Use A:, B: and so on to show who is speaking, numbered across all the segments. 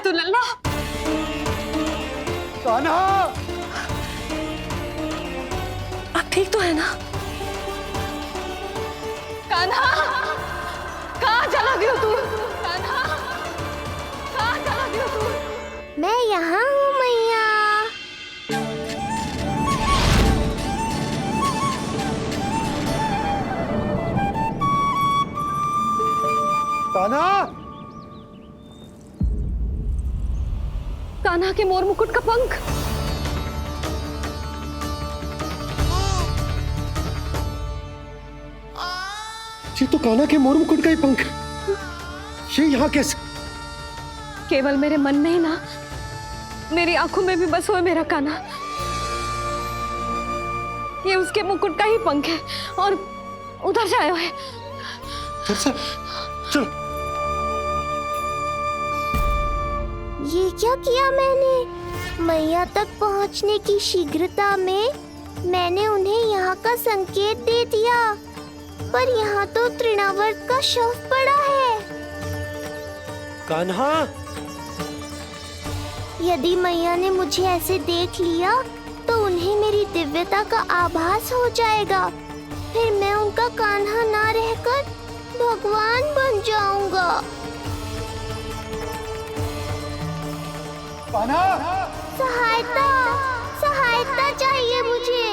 A: तू लल्ला?
B: कान्हा!
A: आप ठीक तो है ना? कान्हा, कहाँ चला गया तू? कान्हा, कहाँ चला गया तू?
C: मैं यहाँ हूँ मैया।
B: कान्हा!
A: कान्हा के मोर मुकुट का पंख।
B: ये तो कान्हा के मोर मुकुट का ही पंख। ये यहाँ कैसे?
A: केवल मेरे मन में ही ना, मेरी आंखों में भी बस हो मेरा कान्हा। ये उसके मुकुट का ही पंख है और उधर से आया है।
B: चलो।
C: ये क्या किया मैंने? मैया तक पहुँचने की शीघ्रता में मैंने उन्हें यहाँ का संकेत दे दिया, पर यहाँ तो तृणावर्त का शव पड़ा है।
B: कान्हा!
C: यदि मैया ने मुझे ऐसे देख लिया तो उन्हें मेरी दिव्यता का आभास हो जाएगा। फिर मैं उनका कान्हा ना रहकर भगवान बन जाऊंगा।
B: कान्हा!
C: सहायता, सहायता चाहिए मुझे,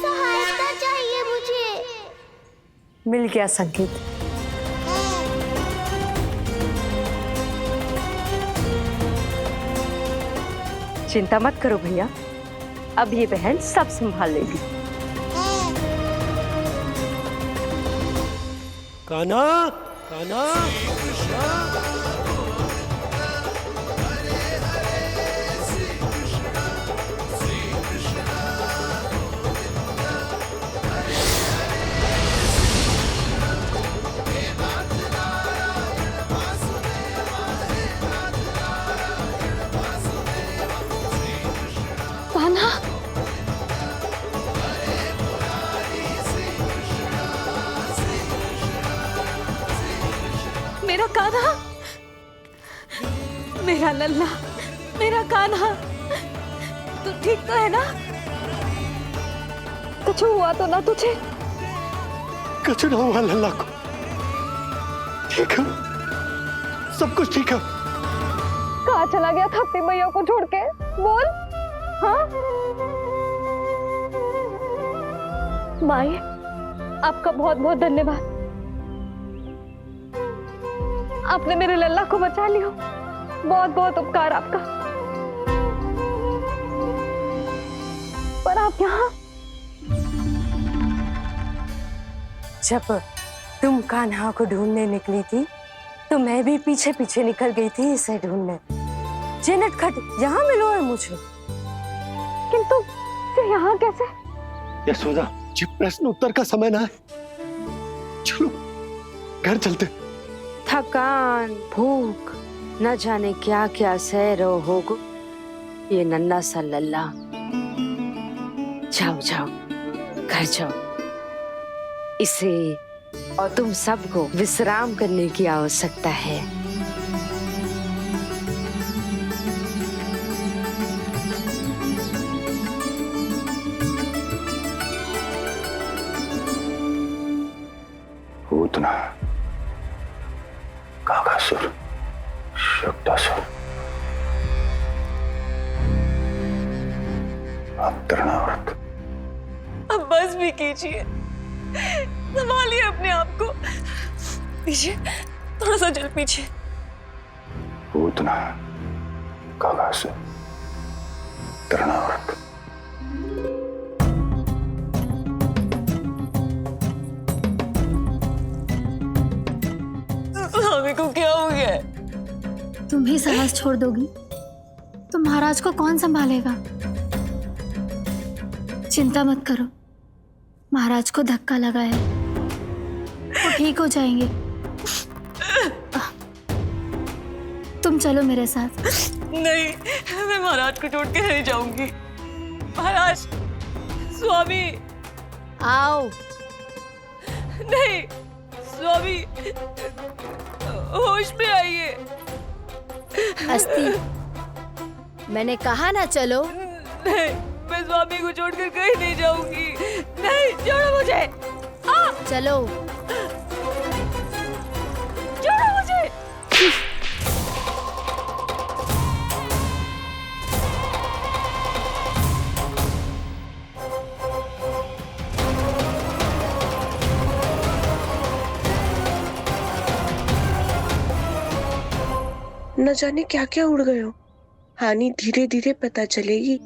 C: सहायता चाहिए मुझे।
D: मिल गया संकेत। चिंता मत करो भैया, अब ये बहन सब संभाल लेगी।
B: कान्हा! कान्हा!
A: कान्हा, मेरा कान्हा, मेरा लल्ला, मेरा कान्हा, तू ठीक तो है ना? कुछ हुआ तो ना तुझे?
B: कुछ ना हुआ लल्ला को। ठीक है, सब कुछ ठीक है।
A: कहाँ चला गया था अपनी मैया को छोड़ के? बोल। हाँ माई, आपका बहुत बहुत धन्यवाद। आपने मेरे लल्ला को बचा लिया। बहुत बहुत उपकार आपका। पर आप यहाँ?
D: जब तुम कान्हा को ढूंढने निकली थी तो मैं भी पीछे पीछे निकल गई थी इसे ढूंढने। जे नटखट यहाँ मिलो है मुझे।
A: किंतु ये यहाँ कैसे?
B: यशोदा, ये प्रश्न उत्तर का समय ना है। चलो घर चलते।
D: थकान, भूख, न जाने क्या क्या सह रहो होगो ये नन्ना सा लल्ला। जाओ जाओ, घर जाओ। इसे और तुम सबको विश्राम करने की आवश्यकता है।
E: पूतना, काकासुर, शुक्तासुर, अब तृणावर्त।
A: अब बस भी कीजिए, संभालिए अपने आप को। पीछे, थोड़ा सा जल पीछे।
E: पूतना, काकासुर, तृणावर्त।
A: स्वामी को क्या हो गया है?
F: तुम ही साहस छोड़ दोगी तो महाराज को कौन संभालेगा? चिंता मत करो, महाराज को धक्का लगा है, वो ठीक हो जाएंगे। तुम चलो मेरे साथ।
A: नहीं, मैं महाराज को छोड़ के नहीं जाऊंगी। महाराज, स्वामी,
D: आओ।
A: नहीं, स्वामी, होश में आइए।
F: जबरदस्ती। मैंने कहा ना चलो।
A: नहीं, मैं स्वामी को छोड़कर कहीं नहीं जाऊंगी। नहीं, छोड़ो मुझे।
F: चलो।
A: छोड़ो मुझे।
G: न जाने क्या क्या उड़ गए हो। हानि धीरे धीरे पता चलेगी।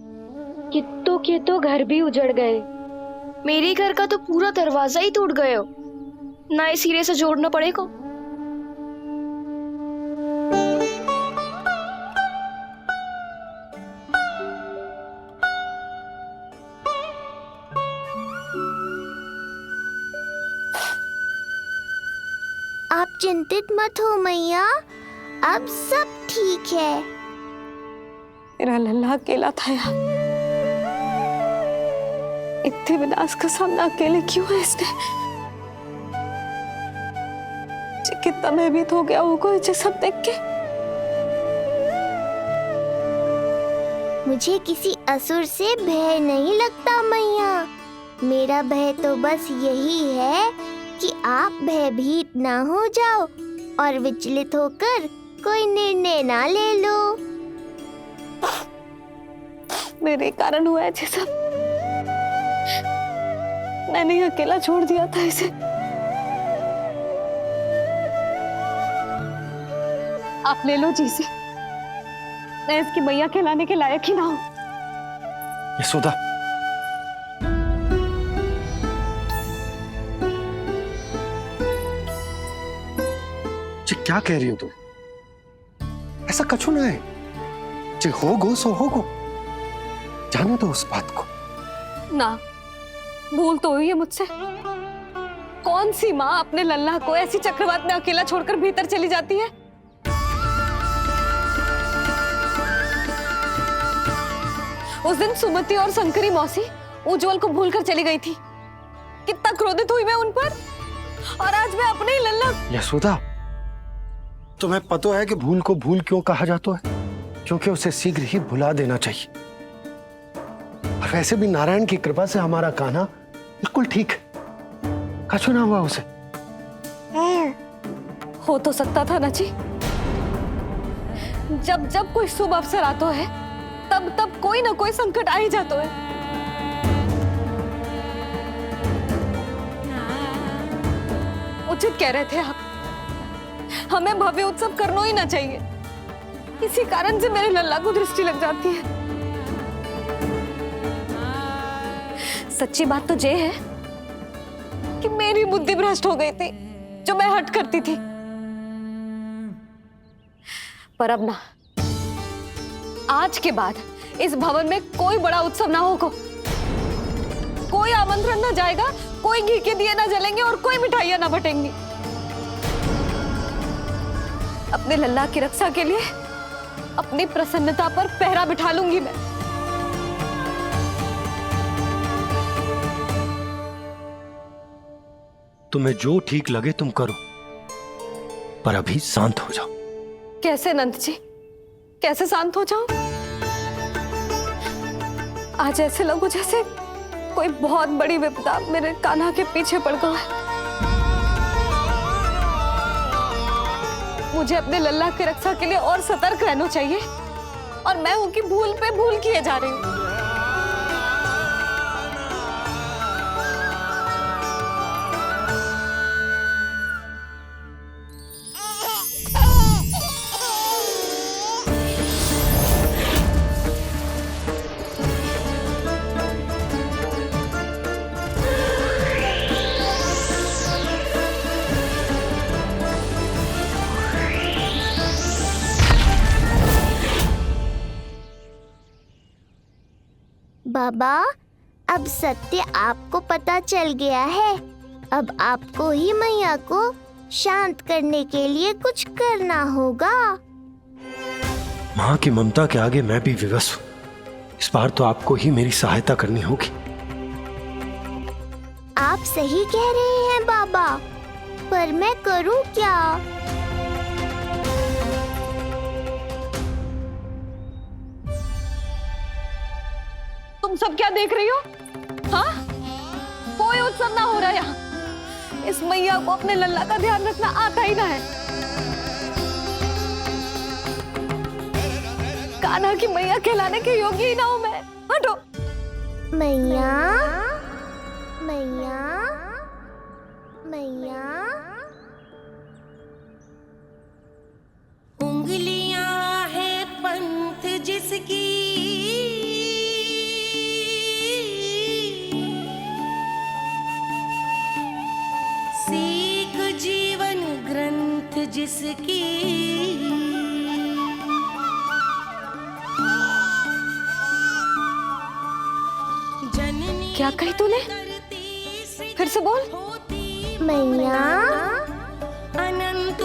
D: कित्तों के तो घर भी उजड़ गए।
H: मेरे घर का तो पूरा दरवाजा ही टूट गए हो। नए सिरे से जोड़ना पड़ेगा।
C: आप चिंतित मत हो मैया, अब सब ठीक है।
A: मेरा लल्ला अकेला था यार। इतने विनाश का सामना अकेले क्यों है इसने? कितना भयभीत हो गया होगा ये सब देख के।
C: मुझे किसी असुर से भय नहीं लगता मैया। मेरा भय तो बस यही है कि आप भयभीत ना हो जाओ और विचलित होकर कोई निर्णय ना ले लो।
A: मेरे कारण हुआ है ये सब। मैंने ही अकेला छोड़ दिया था इसे। आप ले लो जी से। मैं इसकी मैया कहलाने के लायक ही ना हूं।
B: यशोदा, जी क्या कह रही हो तुम? ऐसा कछु ना है। जी होगो सो होगो, जाने दो उस बात को।
A: ना, भूल तो हुई है मुझसे। कौन सी माँ अपने लल्ला को ऐसी चक्रवात में अकेला छोड़कर भीतर चली जाती है? उस दिन सुमति और शंकरी मौसी उज्जवल को भूलकर चली गई थी। कितना क्रोधित हुई मैं उन पर। और आज मैं अपने ही लल्ला।
B: यशोदा, तुम्हें पता है कि भूल को भूल क्यों कहा जाता है? क्योंकि उसे शीघ्र ही भुला देना चाहिए। और वैसे भी नारायण की कृपा से हमारा कान्हा बिल्कुल ठीक है। कछु ना हुआ उसे।
A: हो तो सकता था ना जी। जब जब कोई शुभ अवसर आता है तब तब कोई ना कोई संकट आ ही जाता है। उचित कह रहे थे आप। हमें भव्य उत्सव करना ही ना चाहिए। इसी कारण से मेरे लल्ला को दृष्टि लग जाती है। सच्ची बात तो ये है कि मेरी बुद्धि भ्रष्ट हो गई थी जो मैं हट करती थी। पर अब ना, आज के बाद इस भवन में कोई बड़ा उत्सव ना होगा। कोई आमंत्रण ना जाएगा, कोई घी के दिए ना जलेंगे और कोई मिठाइयां ना बटेंगी। अपने लल्ला की रक्षा के लिए अपनी प्रसन्नता पर पहरा बिठा लूंगी मैं।
B: तुम्हें जो ठीक लगे तुम करो, पर अभी शांत हो जाओ।
A: कैसे नंद जी, कैसे शांत हो जाऊं? आज ऐसे लगो जैसे कोई बहुत बड़ी विपदा मेरे कान्हा के पीछे पड़ गया है। मुझे अपने लल्ला की रक्षा के लिए और सतर्क रहना चाहिए और मैं उनकी भूल पे भूल किए जा रही हूँ।
C: बाबा, अब सत्य आपको पता चल गया है। अब आपको ही मैया को शांत करने के लिए कुछ करना होगा।
B: माँ की ममता के आगे मैं भी विवश हूँ। इस बार तो आपको ही मेरी सहायता करनी होगी।
C: आप सही कह रहे हैं बाबा, पर मैं करूं क्या?
A: तुम सब क्या देख रही हो? हाँ, कोई उत्सव ना हो रहा यहाँ। इस मैया को अपने लल्ला का ध्यान रखना आता ही ना है। कान्हा की मैया कहलाने के योग्य ही ना हूं मैं। हटो।
C: मैया मैया मैया।
I: उंगलियां है पंथ जिसकी, सीख जीवन ग्रंथ जिसकी, जननी
A: क्या कही तूने? फिर से बोल।
C: मैया
I: अनंत